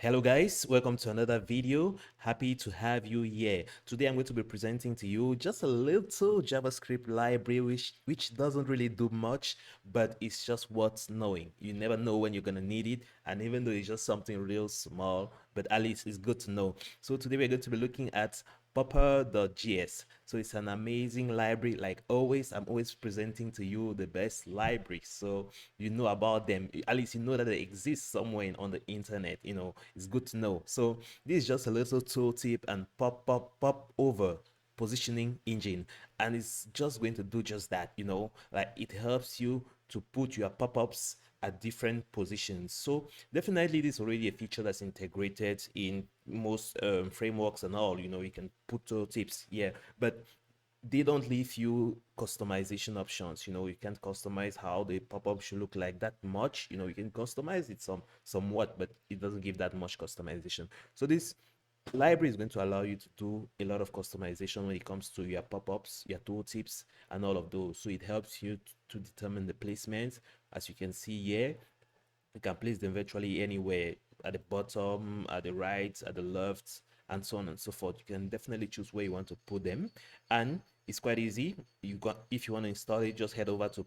Hello guys, welcome to another video. Happy to have you here. Today I'm going to be presenting to you just a little JavaScript library which doesn't really do much, but it's just worth knowing. You never know when you're gonna need it, and even though it's just something real small, but at least it's good to know. So today we're going to be looking at popper.js. So it's an amazing library. Like always, I'm always presenting to you the best libraries, so you know about them. At least you know that they exist somewhere on the internet. It's good to know. So this is just a little tooltip and pop over positioning engine, and it's just going to do just that. Like it helps you to put your pop-ups at different positions. So definitely this is already a feature that's integrated in most frameworks and all. You can put tips here, but they don't leave you customization options. You can't customize how the pop-up should look like that much. You can customize it somewhat, but it doesn't give that much customization. So this library is going to allow you to do a lot of customization when it comes to your pop-ups, your tooltips, and all of those. So it helps you to determine the placement. As you can see here, you can place them virtually anywhere, at the bottom, at the right, at the left, and so on and so forth. You can definitely choose where you want to put them, and it's quite easy. If you want to install it, just head over to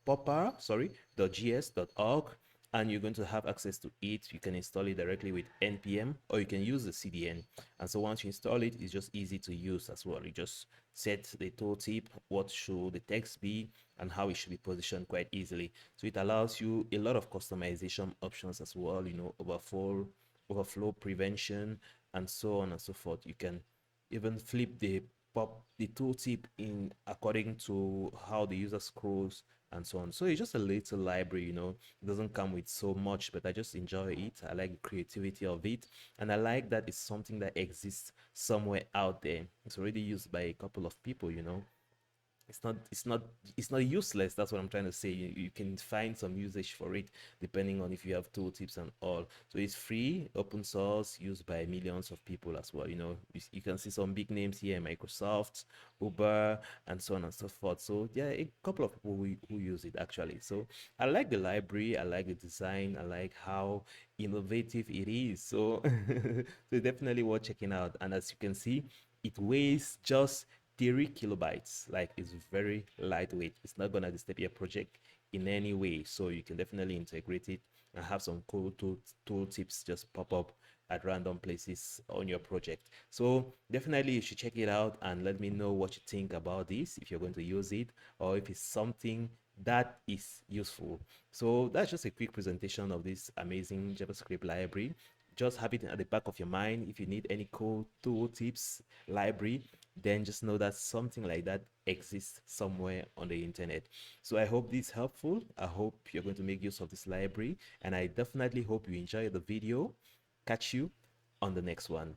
popper, sorry, .gs.org, and you're going to have access to it. You can install it directly with npm, or you can use the CDN. And so once you install it, it's just easy to use as well. You just set the tooltip, what should the text be, and how it should be positioned quite easily. So it allows you a lot of customization options as well, overflow prevention, and so on and so forth. You can even flip the tooltip in according to how the user scrolls and so on. So it's just a little library. It doesn't come with so much, but I just enjoy it. I like the creativity of it, and I like that it's something that exists somewhere out there. It's already used by a couple of people. It's not useless. That's what I'm trying to say. You can find some usage for it depending on if you have tooltips and all. So it's free, open source, used by millions of people as well. You can see some big names here: Microsoft, Uber, and so on and so forth. So yeah, a couple of people who use it actually. So I like the library, I like the design, I like how innovative it is. So so definitely worth checking out. And as you can see, it weighs just 30 kilobytes. Like, it's very lightweight. It's not gonna disturb your project in any way. So you can definitely integrate it and have some cool tool tips just pop up at random places on your project. So definitely you should check it out and let me know what you think about this, if you're going to use it or if it's something that is useful. So that's just a quick presentation of this amazing JavaScript library. Just have it at the back of your mind. If you need any cool tool tips library, then just know that something like that exists somewhere on the internet. So I hope this is helpful. I hope you're going to make use of this library, and I definitely hope you enjoy the video. Catch you on the next one.